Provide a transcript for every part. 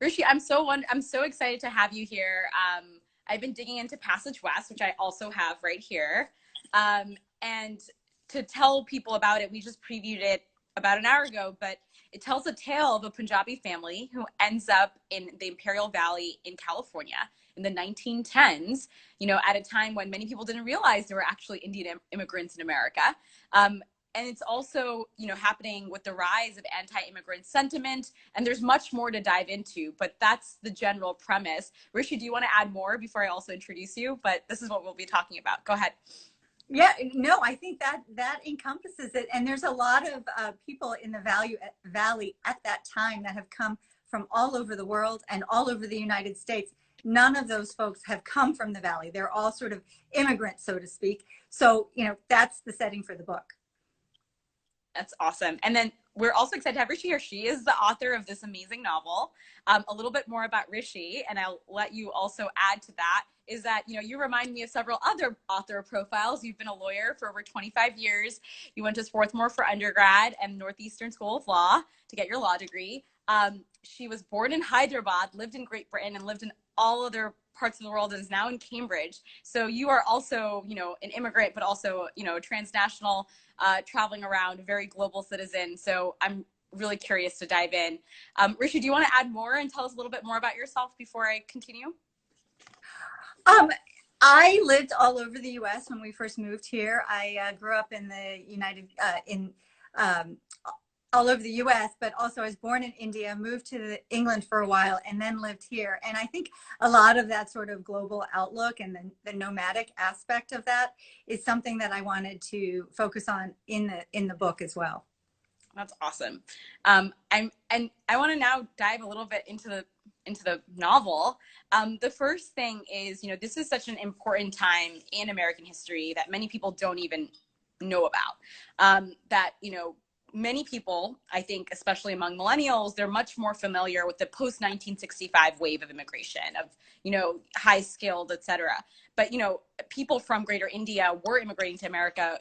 Rishi, I'm so excited to have you here. I've been digging into Passage West, which I also have right here. And to tell people about it, we just previewed it about an hour ago, but it tells a tale of a Punjabi family who ends up in the Imperial Valley in California in the 1910s, at a time when many people didn't realize there were actually Indian immigrants in America. And it's also, happening with the rise of anti-immigrant sentiment. And there's much more to dive into, but that's the general premise. Rishi, do you want to add more before I also introduce you? But this is what we'll be talking about. Go ahead. Yeah, no, I think that encompasses it. And there's a lot of people in the Valley at that time that have come from all over the world and all over the United States. None of those folks have come from the Valley. They're all sort of immigrants, so to speak. So, that's the setting for the book. That's awesome. And then we're also excited to have Rishi here. She is the author of this amazing novel. A little bit more about Rishi, and I'll let you also add to that, is that, you remind me of several other author profiles. You've been a lawyer for over 25 years. You went to Swarthmore for undergrad and Northeastern School of Law to get your law degree. She was born in Hyderabad, lived in Great Britain, and lived in all other parts of the world, and is now in Cambridge. So you are also, an immigrant, but also, transnational, traveling around, very global citizen. So I'm really curious to dive in. Rishi, do you want to add more and tell us a little bit more about yourself before I continue? I lived all over the U.S. when we first moved here. I grew up in the all over the U.S., but also I was born in India, moved to England for a while, and then lived here. And I think a lot of that sort of global outlook and the nomadic aspect of that is something that I wanted to focus on in the book as well. That's awesome. I want to now dive a little bit into the novel. The first thing is, this is such an important time in American history that many people don't even know about. Many people, I think, especially among millennials, they're much more familiar with the post-1965 wave of immigration, of, high skilled, et cetera. But, people from Greater India were immigrating to America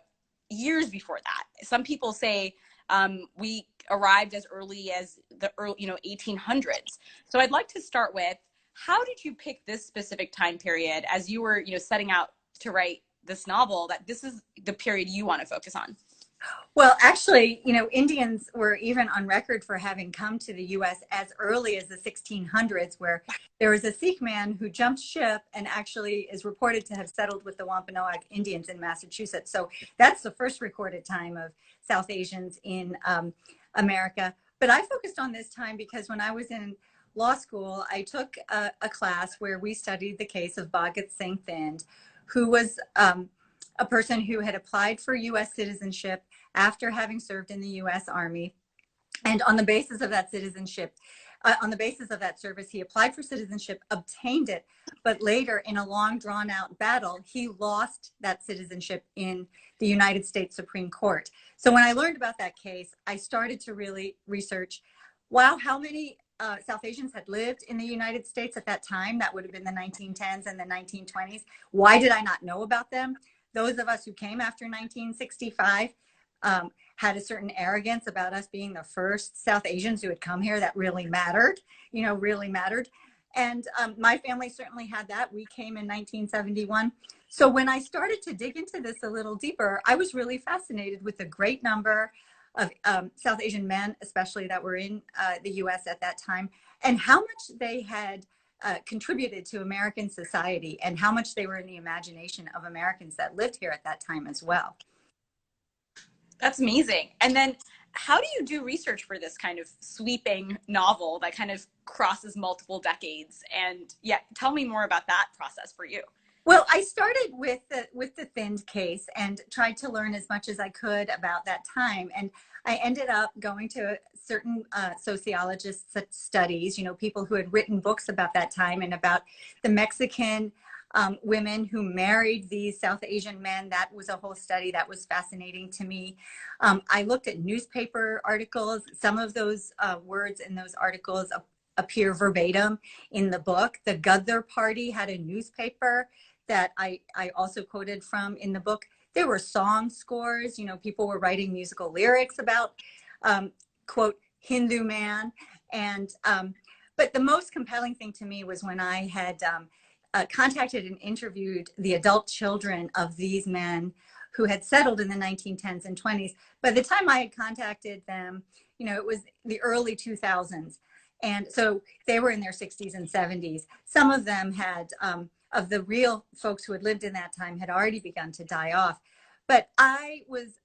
years before that. Some people say we arrived as early as the early, 1800s. So I'd like to start with, how did you pick this specific time period as you were, setting out to write this novel, that this is the period you want to focus on? Well, actually, Indians were even on record for having come to the U.S. as early as the 1600s, where there was a Sikh man who jumped ship and actually is reported to have settled with the Wampanoag Indians in Massachusetts. So that's the first recorded time of South Asians in America. But I focused on this time because when I was in law school, I took a class where we studied the case of Bhagat Singh Thind, who was a person who had applied for U.S. citizenship after having served in the U.S. Army. And on the basis of that citizenship, on the basis of that service, he applied for citizenship, obtained it, but later in a long drawn out battle, he lost that citizenship in the United States Supreme Court. So when I learned about that case, I started to really research, wow, how many South Asians had lived in the United States at that time. That would have been the 1910s and the 1920s. Why did I not know about them? Those of us who came after 1965 had a certain arrogance about us being the first South Asians who had come here. That really mattered, really mattered. And my family certainly had that. We came in 1971. So when I started to dig into this a little deeper, I was really fascinated with the great number of South Asian men, especially that were in the US at that time, and how much they had contributed to American society and how much they were in the imagination of Americans that lived here at that time as well. That's amazing. And then how do you do research for this kind of sweeping novel that kind of crosses multiple decades? And yeah, tell me more about that process for you. Well, I started with the Thind case and tried to learn as much as I could about that time. And I ended up going to certain sociologists' studies, people who had written books about that time and about the Mexican women who married these South Asian men. That was a whole study that was fascinating to me. I looked at newspaper articles. Some of those words in those articles appear verbatim in the book. The Ghadar Party had a newspaper that I also quoted from in the book. There were song scores, people were writing musical lyrics about, quote, Hindu man. And But the most compelling thing to me was when I had contacted and interviewed the adult children of these men who had settled in the 1910s and 20s. By the time I had contacted them, it was the early 2000s. And so they were in their 60s and 70s. Some of them had, of the real folks who had lived in that time, had already begun to die off. But I was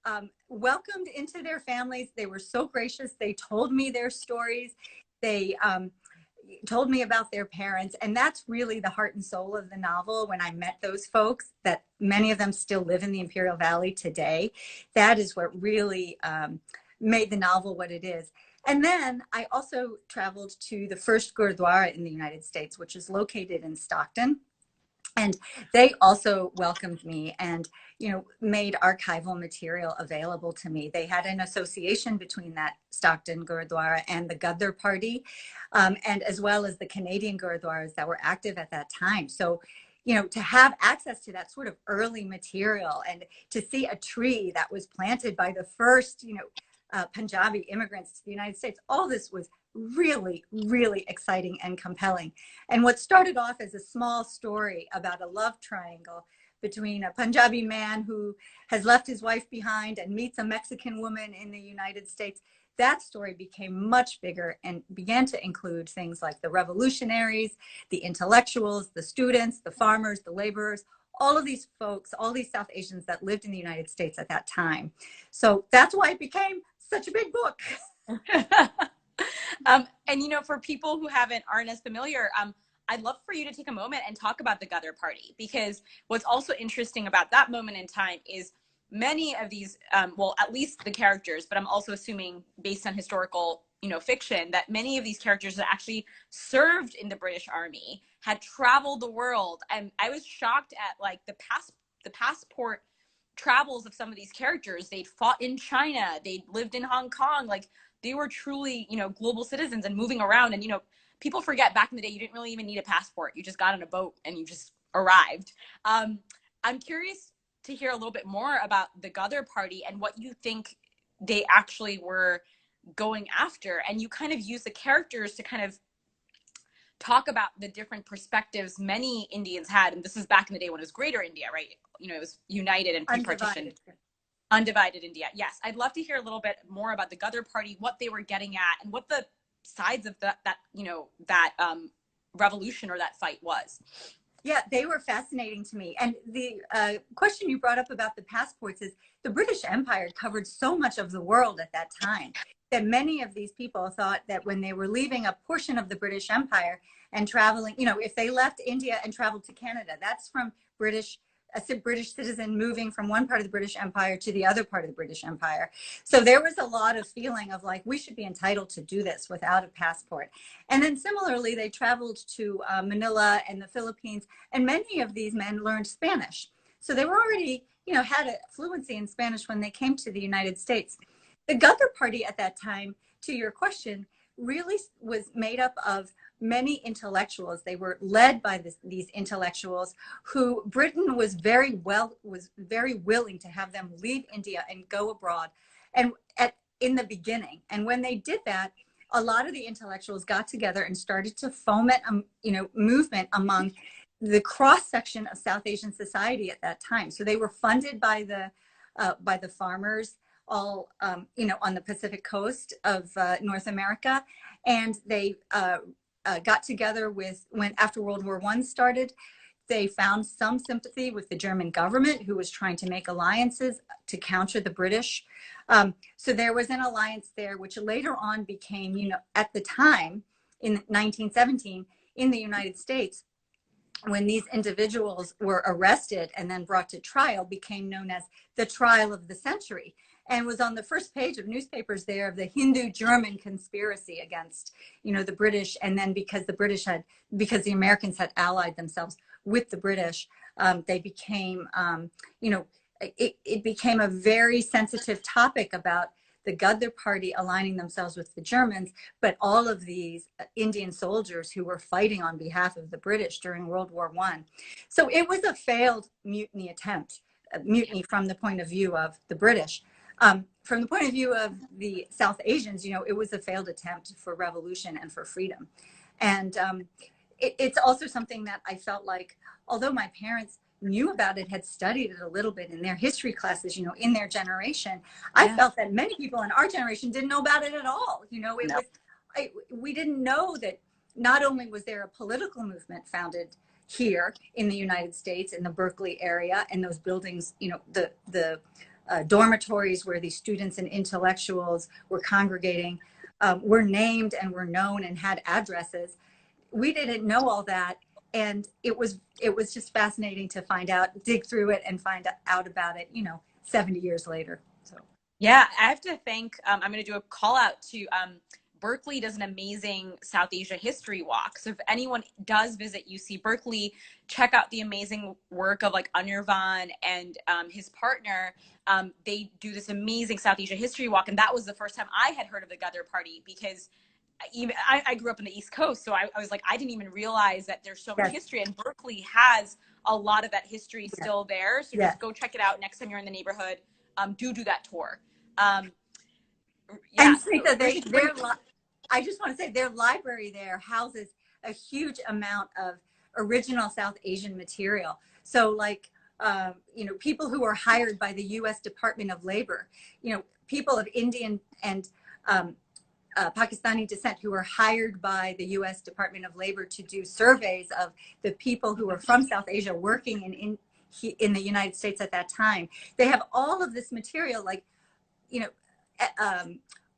welcomed into their families. They were so gracious. They told me their stories. They told me about their parents. And that's really the heart and soul of the novel. When I met those folks, that many of them still live in the Imperial Valley today, that is what really made the novel what it is. And then I also traveled to the first Gurdwara in the United States, which is located in Stockton. And they also welcomed me and, made archival material available to me. They had an association between that Stockton Gurdwara and the Ghadar Party, and as well as the Canadian Gurdwaras that were active at that time. So, to have access to that sort of early material and to see a tree that was planted by the first, Punjabi immigrants to the United States, all this was really, really exciting and compelling. And what started off as a small story about a love triangle between a Punjabi man who has left his wife behind and meets a Mexican woman in the United States, that story became much bigger and began to include things like the revolutionaries, the intellectuals, the students, the farmers, the laborers, all of these folks, all these South Asians that lived in the United States at that time. So that's why it became such a big book. And for people who aren't as familiar, I'd love for you to take a moment and talk about the Ghadar Party, because what's also interesting about that moment in time is many of these, well, at least the characters, but I'm also assuming based on historical, fiction, that many of these characters that actually served in the British Army had traveled the world. And I was shocked at like the passport travels of some of these characters. They'd fought in China, they'd lived in Hong Kong, like they were truly, global citizens and moving around. And, people forget back in the day, you didn't really even need a passport. You just got on a boat and you just arrived. I'm curious to hear a little bit more about the Ghadar Party and what you think they actually were going after. And you kind of use the characters to kind of talk about the different perspectives many Indians had. And this is back in the day when it was Greater India, right? It was united and pre-partitioned. Undivided India. Yes. I'd love to hear a little bit more about the Ghadar Party, what they were getting at, and what the sides of that revolution or that fight was. Yeah, they were fascinating to me. And the question you brought up about the passports is the British Empire covered so much of the world at that time that many of these people thought that when they were leaving a portion of the British Empire and traveling, if they left India and traveled to Canada, that's from a British citizen moving from one part of the British Empire to the other part of the British Empire. So there was a lot of feeling of like, we should be entitled to do this without a passport. And then similarly, they traveled to Manila and the Philippines, and many of these men learned Spanish. So they were already, had a fluency in Spanish when they came to the United States. The Ghadar Party at that time, to your question, really was made up of many intellectuals. They were led by these intellectuals who Britain was very willing to have them leave India and go abroad. And in the beginning, and when they did that, a lot of the intellectuals got together and started to foment, movement among the cross section of South Asian society at that time. So they were funded by the farmers, all on the Pacific coast of North America, and they got together when after World War I started, they found some sympathy with the German government, who was trying to make alliances to counter the British. So there was an alliance there, which later on became, at the time in 1917 in the United States, when these individuals were arrested and then brought to trial, became known as the trial of the century, and was on the first page of newspapers there of the Hindu-German conspiracy against, the British. And then because the Americans had allied themselves with the British, they became, it became a very sensitive topic about the Ghadar Party aligning themselves with the Germans, but all of these Indian soldiers who were fighting on behalf of the British during World War I. So it was a failed mutiny attempt, a mutiny from the point of view of the British. From the point of view of the South Asians, it was a failed attempt for revolution and for freedom. And it's also something that I felt like, although my parents knew about it, had studied it a little bit in their history classes, in their generation, I felt that many people in our generation didn't know about it at all. It was, we didn't know that not only was there a political movement founded here in the United States, in the Berkeley area, and those buildings, the dormitories where these students and intellectuals were congregating, were named and were known and had addresses. We didn't know all that, and it was just fascinating to find out, dig through it, and find out about it 70 years later. So yeah, I have to thank I'm going to do a call out to Berkeley does an amazing South Asia history walk. So if anyone does visit UC Berkeley, check out the amazing work of like Anirvan and his partner. They do this amazing South Asia history walk, and that was the first time I had heard of the Ghadar Party, because even I grew up in the East Coast, so I was like, I didn't even realize that there's so much history, and Berkeley has a lot of that history still there. So just go check it out next time you're in the neighborhood. Do that tour. And Snigdha, I just want to say their library there houses a huge amount of original South Asian material. So like, people who are hired by the U.S. Department of Labor, people of Indian and Pakistani descent who were hired by the U.S. Department of Labor to do surveys of the people who were from South Asia working in the United States at that time. They have all of this material, like,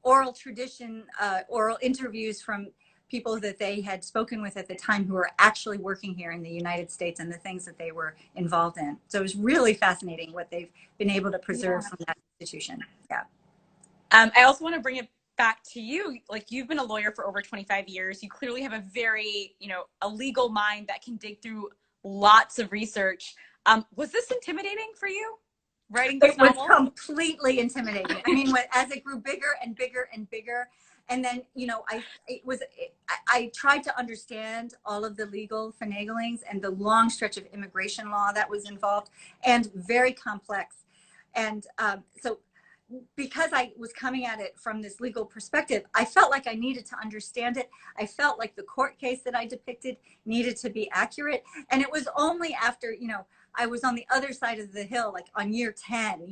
oral tradition, oral interviews from people that they had spoken with at the time who were actually working here in the United States, and the things that they were involved in. So it was really fascinating what they've been able to preserve from that institution. Yeah. I also want to bring it back to you. Like, you've been a lawyer for over 25 years. You clearly have a very, a legal mind that can dig through lots of research. Was this intimidating for you, writing this novel? It was completely intimidating. I mean, as it grew bigger and bigger and bigger, and then, I tried to understand all of the legal finaglings and the long stretch of immigration law that was involved, and very complex. And so because I was coming at it from this legal perspective, I felt like I needed to understand it. I felt like the court case that I depicted needed to be accurate. And it was only after, I was on the other side of the hill, like on year 10,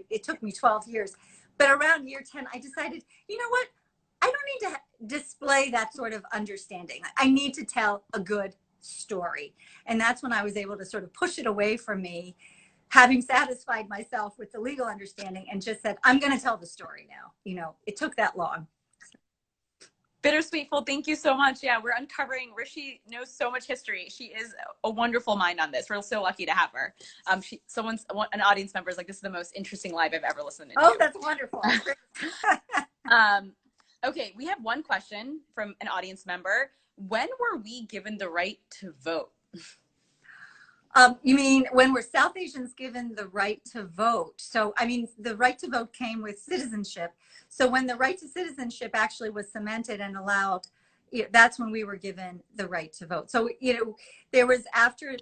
it took me 12 years. But around year 10, I decided, you know what? I don't need to display that sort of understanding. I need to tell a good story. And that's when I was able to sort of push it away from me, having satisfied myself with the legal understanding, and just said, I'm going to tell the story now. It took that long. Bittersweet. Well, thank you so much. Yeah, we're uncovering. Rishi knows so much history. She is a wonderful mind on this. We're so lucky to have her. An audience member is like, this is the most interesting live I've ever listened to. Oh, that's wonderful. Okay, we have one question from an audience member. When were we given the right to vote? You mean when were South Asians given the right to vote? So, I mean, the right to vote came with citizenship. So when the right to citizenship actually was cemented and allowed, that's when we were given the right to vote. So, there was, after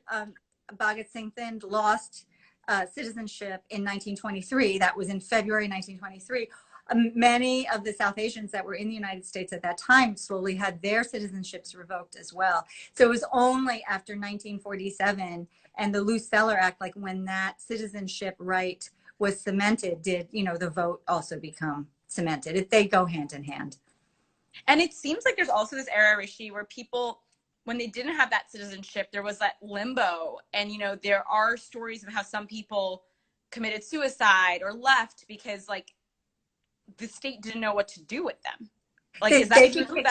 Bhagat Singh Thind lost citizenship in 1923, that was in February 1923, many of the South Asians that were in the United States at that time slowly had their citizenships revoked as well. So it was only after 1947 and the Loose Seller Act, like when that citizenship right was cemented, did, the vote also become cemented. They go hand in hand. And it seems like there's also this era, Rishi, where people, when they didn't have that citizenship, there was that limbo. And, there are stories of how some people committed suicide or left because, like, the state didn't know what to do with them. Like, is that true?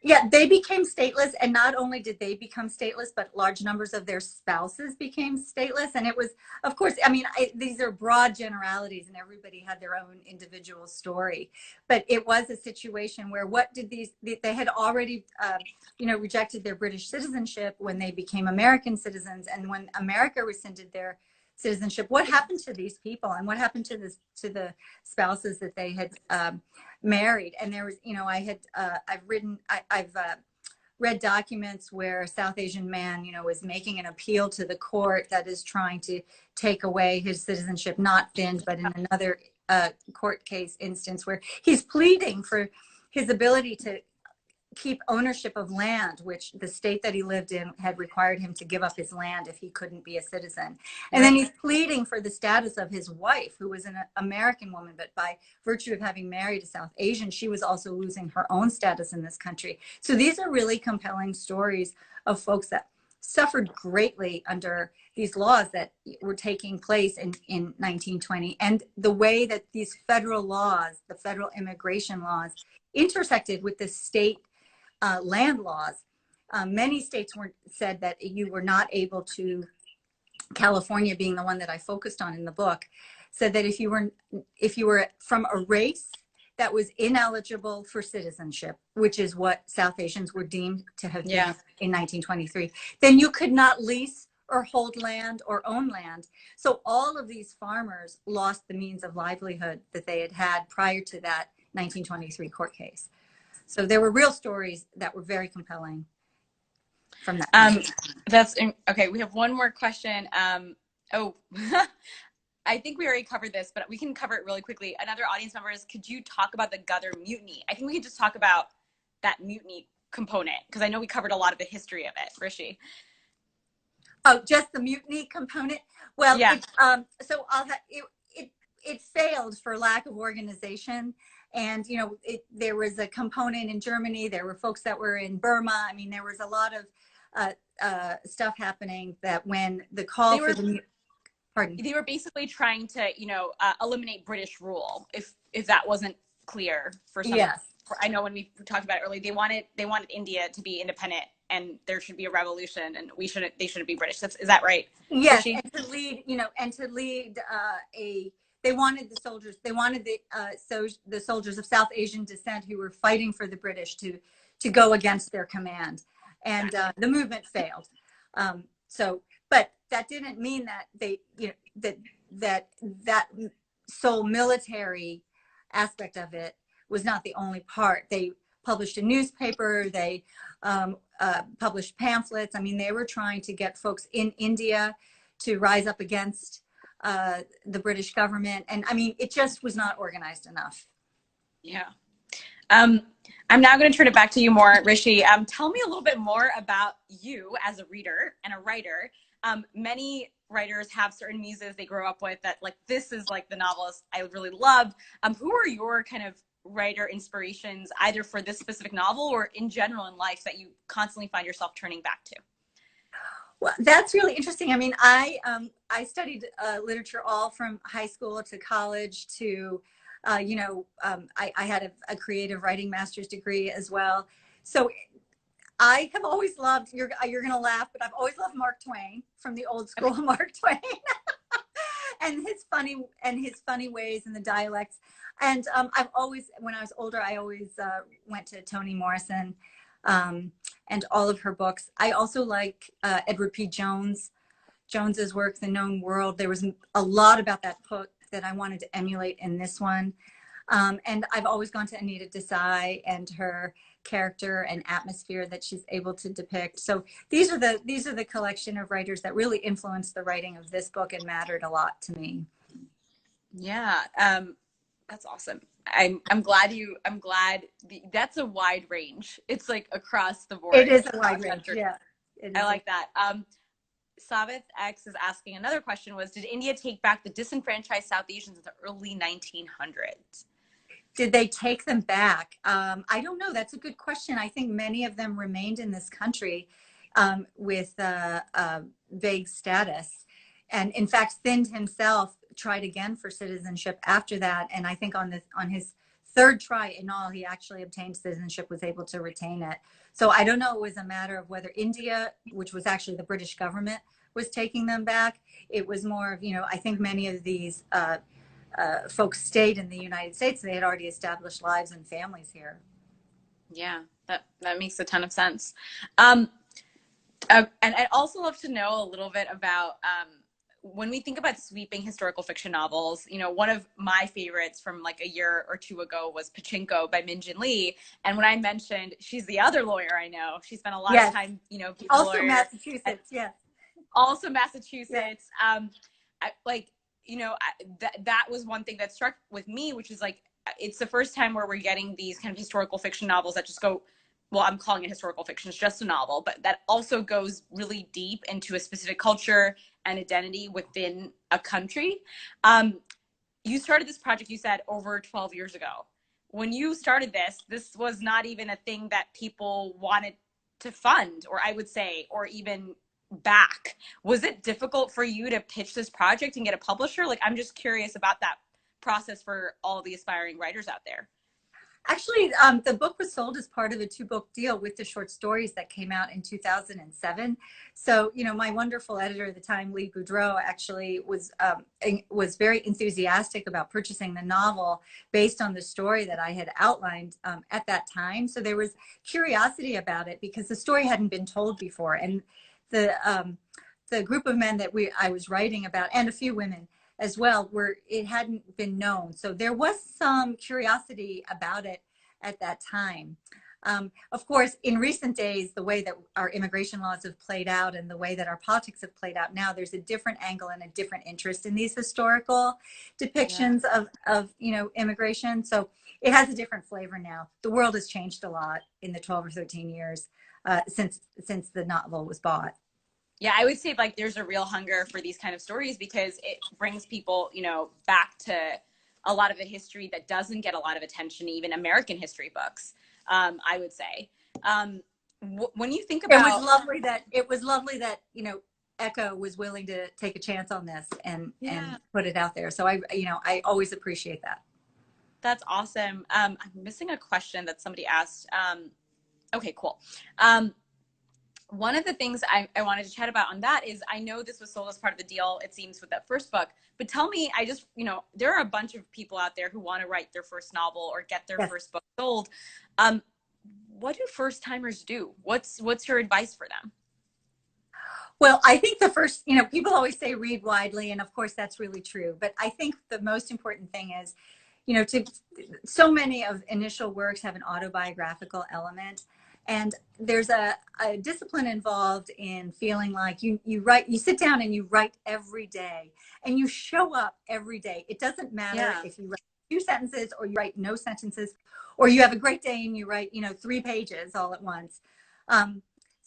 Yeah, they became stateless. And not only did they become stateless, but large numbers of their spouses became stateless. And it was, of course, I mean, these are broad generalities and everybody had their own individual story. But it was a situation where they had already, rejected their British citizenship when they became American citizens. And when America rescinded their citizenship, what happened to these people, and what happened to the spouses that they had married? And there was, I've read documents where a South Asian man, was making an appeal to the court that is trying to take away his citizenship, not Thind, but in another court case instance where he's pleading for his ability to keep ownership of land, which the state that he lived in had required him to give up his land if he couldn't be a citizen. And then he's pleading for the status of his wife, who was an American woman, but by virtue of having married a South Asian, she was also losing her own status in this country. So these are really compelling stories of folks that suffered greatly under these laws that were taking place in 1920, and the way that these federal laws, the federal immigration laws, intersected with the state land laws. Many states said that you were not able to, California being the one that I focused on in the book, said that if you were from a race that was ineligible for citizenship, which is what South Asians were deemed to have been in 1923, then you could not lease or hold land or own land. So all of these farmers lost the means of livelihood that they had had prior to that 1923 court case. So there were real stories that were very compelling from that. That's okay. We have one more question. I think we already covered this, but we can cover it really quickly. Another audience member is, could you talk about the Ghadar mutiny? I think we could just talk about that mutiny component, because I know we covered a lot of the history of it. Rishi. Oh, just the mutiny component? Well, yeah. It failed for lack of organization. And, you know, there was a component in Germany. There were folks that were in Burma. I mean, there was a lot of stuff happening that when the call for the... Pardon. They were basically trying to, you know, eliminate British rule. If that wasn't clear for some. Yes. I know when we talked about it earlier, they wanted India to be independent, and there should be a revolution, and they shouldn't be British. Is that right? Yes, and to lead, you know, they wanted the soldiers. They wanted the soldiers of South Asian descent who were fighting for the British to go against their command, and the movement failed. But that didn't mean that they, you know, that sole military aspect of it was not the only part. They published a newspaper. They published pamphlets. I mean, they were trying to get folks in India to rise up against the British government. And I mean, it just was not organized enough. Yeah. I'm now going to turn it back to you more, Rishi. Tell me a little bit more about you as a reader and a writer. Many writers have certain muses they grow up with that, like, this is like the novelist I really loved. Who are your kind of writer inspirations, either for this specific novel or in general in life, that you constantly find yourself turning back to? Well, that's really interesting. I mean, I studied literature all from high school to college to, I had a creative writing master's degree as well. So I have always loved, you're going to laugh, but I've always loved Mark Twain, from the old school Mark Twain and his funny ways and the dialects. And I've always, when I was older, I always went to Toni Morrison and all of her books. I also like Edward P. Jones's work, The Known World. There was a lot about that book that I wanted to emulate in this one. And I've always gone to Anita Desai and her character and atmosphere that she's able to depict. So these are the collection of writers that really influenced the writing of this book and mattered a lot to me. Yeah, that's awesome. I'm glad that's a wide range. It's like across the board. It is a wide range. Yeah, I like that. Savith X is asking another question was, did India take back the disenfranchised South Asians in the early 1900s? Did they take them back? I don't know. That's a good question. I think many of them remained in this country with vague status. And in fact, Thind himself tried again for citizenship after that. And I think on his third try in all, he actually obtained citizenship, was able to retain it. So I don't know. It was a matter of whether India, which was actually the British government, was taking them back. It was more of, I think many of these folks stayed in the United States. They had already established lives and families here. Yeah, that makes a ton of sense. And I'd also love to know a little bit about when we think about sweeping historical fiction novels. One of my favorites from like a year or two ago was Pachinko by Min Jin Lee. And when I mentioned she's the other lawyer I know, she spent a lot of time, also lawyer, Massachusetts, yes. Also Massachusetts. That was one thing that struck with me, which is like, it's the first time where we're getting these kind of historical fiction novels that just go well, I'm calling it historical fiction, it's just a novel, but that also goes really deep into a specific culture and identity within a country. You started this project, you said, over 12 years ago. When you started this was not even a thing that people wanted to fund, or I would say, or even back. Was it difficult for you to pitch this project and get a publisher? Like, I'm just curious about that process for all the aspiring writers out there. Actually, the book was sold as part of a 2-book deal with the short stories that came out in 2007. So, you know, my wonderful editor at the time, Lee Goudreau, actually was very enthusiastic about purchasing the novel based on the story that I had outlined at that time. So there was curiosity about it because the story hadn't been told before, and the group of men that I was writing about, and a few women as well, where it hadn't been known. So there was some curiosity about it at that time. Of course, in recent days, the way that our immigration laws have played out and the way that our politics have played out now, there's a different angle and a different interest in these historical depictions of you know, immigration. So it has a different flavor now. The world has changed a lot in the 12 or 13 years since the novel was bought. Yeah, I would say like there's a real hunger for these kind of stories because it brings people, you know, back to a lot of the history that doesn't get a lot of attention, even American history books, I would say. When you think about, it was lovely that, you know, Echo was willing to take a chance on this and put it out there. So I always appreciate that. That's awesome. I'm missing a question that somebody asked. Okay, cool. One of the things I wanted to chat about on that is, I know this was sold as part of the deal, it seems, with that first book, but tell me, you know, there are a bunch of people out there who want to write their first novel or get their first book sold. What do first timers do? What's your advice for them? Well, I think the first, you know, people always say read widely, and of course that's really true. But I think the most important thing is, you know, so many of initial works have an autobiographical element. And there's a discipline involved in feeling like you sit down and you write every day and you show up every day. It doesn't matter if you write 2 sentences or you write no sentences, or you have a great day and you write, you know, 3 pages all at once.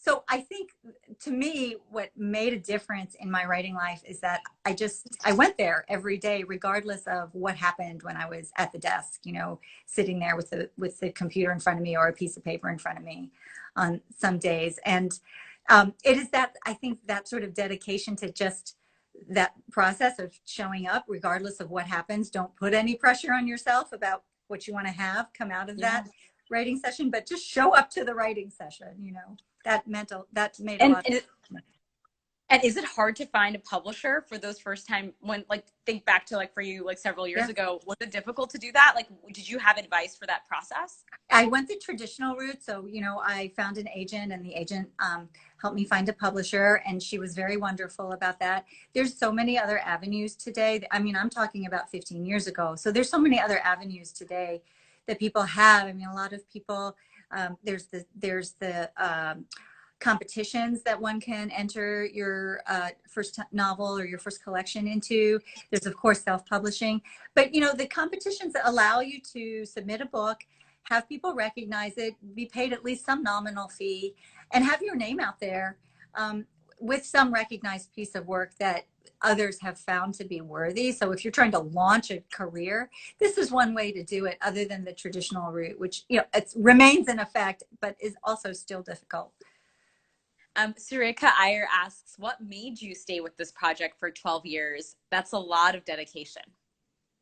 So I think, to me, what made a difference in my writing life is that I went there every day, regardless of what happened when I was at the desk, you know, sitting there with the computer in front of me or a piece of paper in front of me on some days. And it is that, I think, that sort of dedication to just that process of showing up, regardless of what happens. Don't put any pressure on yourself about what you want to have come out of that writing session, but just show up to the writing session, you know. That made a lot of sense. And is it hard to find a publisher for those first time, when, like, think back to, like, for you, like, several years ago, was it difficult to do that? Like, did you have advice for that process? I went the traditional route. So, you know, I found an agent, and the agent helped me find a publisher, and she was very wonderful about that. There's so many other avenues today. I mean, I'm talking about 15 years ago. So there's so many other avenues today that people have. I mean, a lot of people, there's the competitions that one can enter your first novel or your first collection into. There's, of course, self-publishing. But, you know, the competitions that allow you to submit a book, have people recognize it, be paid at least some nominal fee, and have your name out there with some recognized piece of work that others have found to be worthy. So if you're trying to launch a career, this is one way to do it, other than the traditional route, which, you know, it remains in effect, but is also still difficult. Sureka Iyer asks, what made you stay with this project for 12 years? That's a lot of dedication.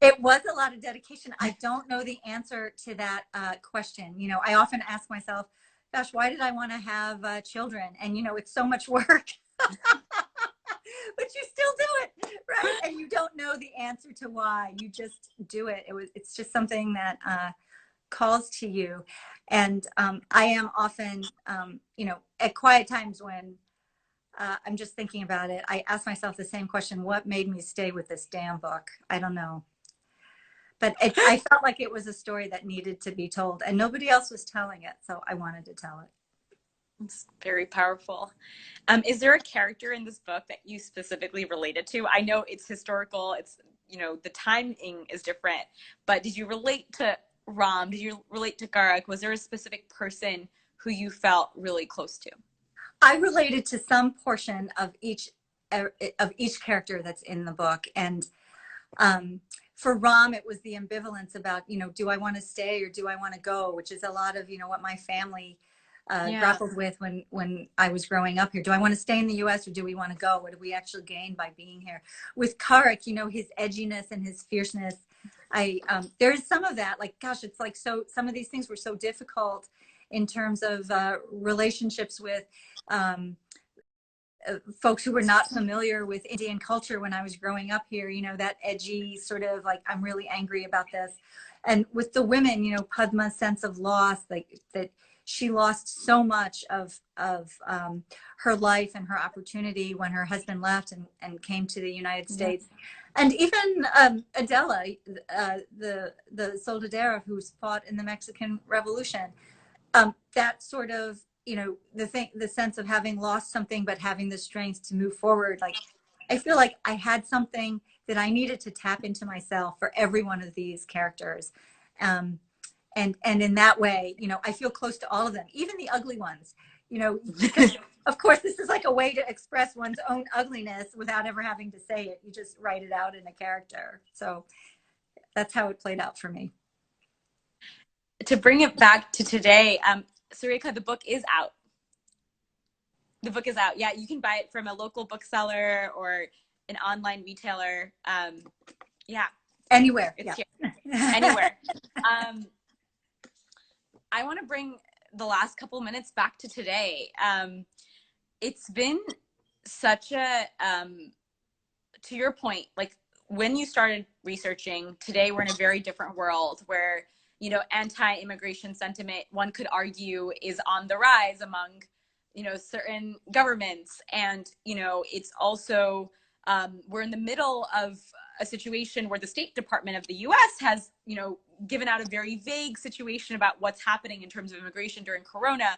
It was a lot of dedication. I don't know the answer to that question. You know, I often ask myself, gosh, why did I want to have children? And, you know, it's so much work. But you still do it, right? And you don't know the answer to why. You just do it. It's just something that calls to you. And I am often, you know, at quiet times when I'm just thinking about it, I ask myself the same question: what made me stay with this damn book? I don't know. But I felt like it was a story that needed to be told, and nobody else was telling it, so I wanted to tell it. It's very powerful. Is there a character in this book that you specifically related to? I know it's historical, it's, you know, the timing is different, but did you relate to Ram? Did you relate to Garak? Was there a specific person who you felt really close to? I related to some portion of each character that's in the book. And for Ram, it was the ambivalence about, do I want to stay or do I want to go, which is a lot of, what my family grappled with when I was growing up here. Do I want to stay in the US or do we want to go? What do we actually gain by being here? With Karak, his edginess and his fierceness, there's some of that, like, gosh, it's like, so some of these things were so difficult in terms of relationships with folks who were not familiar with Indian culture when I was growing up here, that edgy sort of like, I'm really angry about this. And with the women, Padma's sense of loss, like that she lost so much of her life and her opportunity when her husband left and came to the United States. And even Adela, the soldadera who's fought in the Mexican Revolution, that sort of, the sense of having lost something, but having the strength to move forward. Like, I feel like I had something that I needed to tap into myself for every one of these characters. And in that way, I feel close to all of them, even the ugly ones, because of course, this is like a way to express one's own ugliness without ever having to say it. You just write it out in a character. So that's how it played out for me. To bring it back to today, Sarika, the book is out. The book is out. Yeah, you can buy it from a local bookseller or an online retailer. Yeah. Anywhere. It's here. Anywhere. I want to bring the last couple minutes back to today. It's been such a, to your point, like when you started researching, today we're in a very different world where anti-immigration sentiment, one could argue, is on the rise among, certain governments. And, it's also, we're in the middle of a situation where the State Department of the US has, given out a very vague situation about what's happening in terms of immigration during Corona.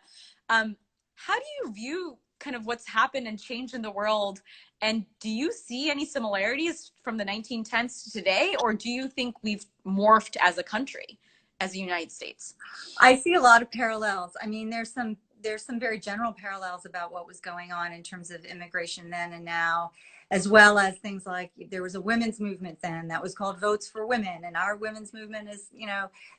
How do you view kind of what's happened and changed in the world? And do you see any similarities from the 1910s to today? Or do you think we've morphed as a country? As the United States? I see a lot of parallels. I mean, there's some very general parallels about what was going on in terms of immigration then and now, as well as things like there was a women's movement then that was called Votes for Women, and our women's movement is,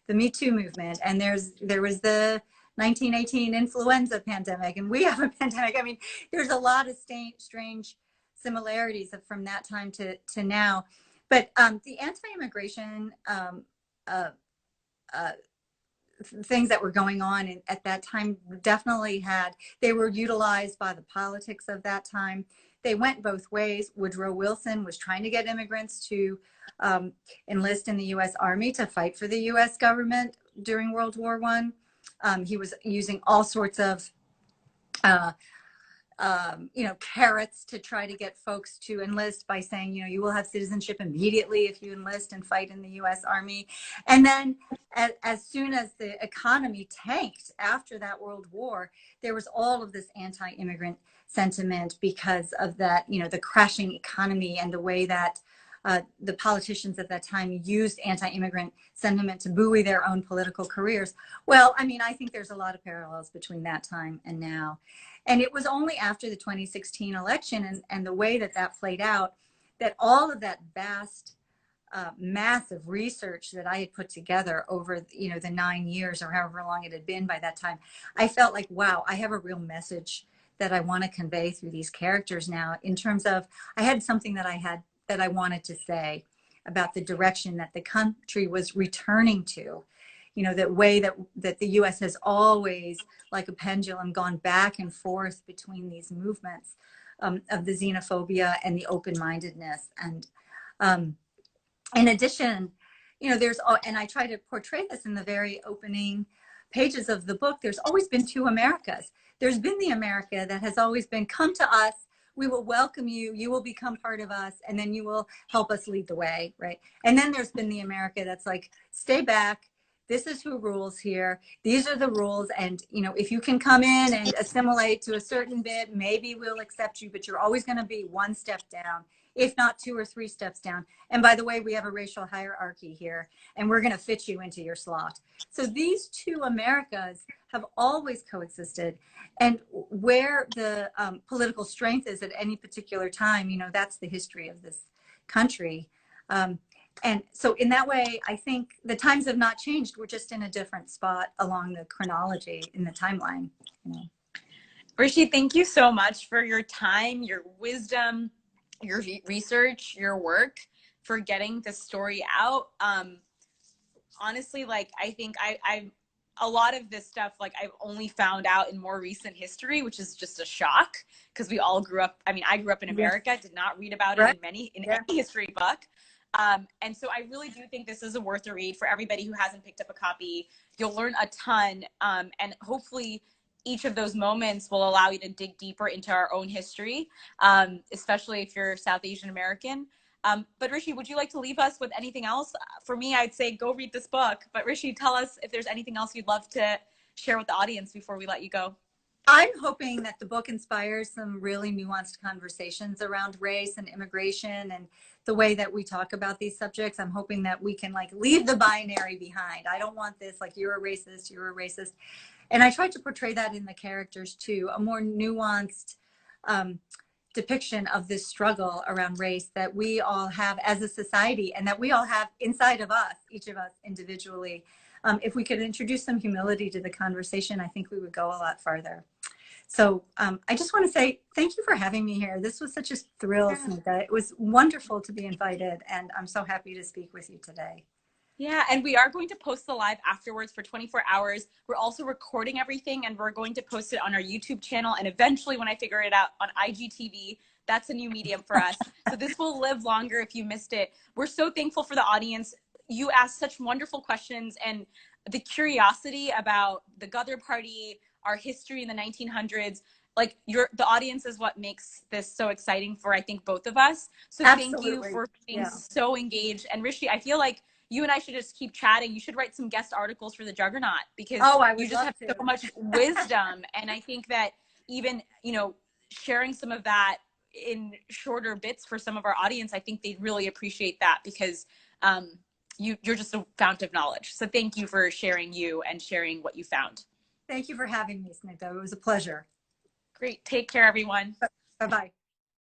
the Me Too movement, and there was the 1918 influenza pandemic, and we have a pandemic. I mean, there's a lot of strange similarities from that time to now, but the anti-immigration things that were going on at that time definitely they were utilized by the politics of that time. They went both ways. Woodrow Wilson was trying to get immigrants to enlist in the U.S. Army to fight for the U.S. government during World War I. He was using all sorts of carrots to try to get folks to enlist by saying, you will have citizenship immediately if you enlist and fight in the U.S. Army. And then as soon as the economy tanked after that World War, there was all of this anti-immigrant sentiment because of that, the crashing economy and the way that the politicians at that time used anti-immigrant sentiment to buoy their own political careers. Well, I mean, I think there's a lot of parallels between that time and now. And it was only after the 2016 election and the way that played out that all of that vast, massive research that I had put together over, the 9 years or however long it had been by that time, I felt like, wow, I have a real message that I want to convey through these characters now, in terms of, I had something that I wanted to say about the direction that the country was returning to. That way that the U.S. has always, like a pendulum, gone back and forth between these movements of the xenophobia and the open-mindedness. And in addition, and I try to portray this in the very opening pages of the book, there's always been two Americas. There's been the America that has always been, come to us, we will welcome you, you will become part of us, and then you will help us lead the way, right? And then there's been the America that's like, stay back, this is who rules here, these are the rules, and if you can come in and assimilate to a certain bit, maybe we'll accept you, but you're always going to be one step down if not 2 or 3 steps down. And by the way, we have a racial hierarchy here, and we're going to fit you into your slot. So these two Americas have always coexisted. And where the political strength is at any particular time, you know, that's the history of this country. And so in that way, I think the times have not changed. We're just in a different spot along the chronology in the timeline. You know. Rishi, thank you so much for your time, your wisdom, your research, your work, for getting this story out. Honestly, like, I think I a lot of this stuff, like, I've only found out in more recent history, which is just a shock, because we all grew up, I mean, I grew up in America, did not read about it in any history book. And so I really do think this is a worth a read for everybody who hasn't picked up a copy. You'll learn a ton, and hopefully each of those moments will allow you to dig deeper into our own history, especially if you're South Asian American. But Rishi, would you like to leave us with anything else? For me, I'd say go read this book. But Rishi, tell us if there's anything else you'd love to share with the audience before we let you go. I'm hoping that the book inspires some really nuanced conversations around race and immigration and the way that we talk about these subjects. I'm hoping that we can, like, leave the binary behind. I don't want this, like, you're a racist, you're a racist. And I tried to portray that in the characters too, a more nuanced depiction of this struggle around race that we all have as a society, and that we all have inside of us, each of us individually. If we could introduce some humility to the conversation, I think we would go a lot farther. So I just want to say thank you for having me here. This was such a thrill, Snigdha. It was wonderful to be invited, and I'm so happy to speak with you today. Yeah, and we are going to post the live afterwards for 24 hours. We're also recording everything, and we're going to post it on our YouTube channel, and eventually, when I figure it out, on IGTV. That's a new medium for us. So this will live longer if you missed it. We're so thankful for the audience. You asked such wonderful questions, and the curiosity about the Ghadar Party, our history in the 1900s, like, the audience is what makes this so exciting for, I think, both of us. So Thank you for being so engaged. And Rishi, I feel like you and I should just keep chatting. You should write some guest articles for the Juggernaut, because you just have so much wisdom. And I think that even, you know, sharing some of that in shorter bits for some of our audience, I think they'd really appreciate that, because you're just a fount of knowledge. So thank you for sharing you and sharing what you found. Thank you for having me, Snigdha. It was a pleasure. Great. Take care, everyone. Bye-bye.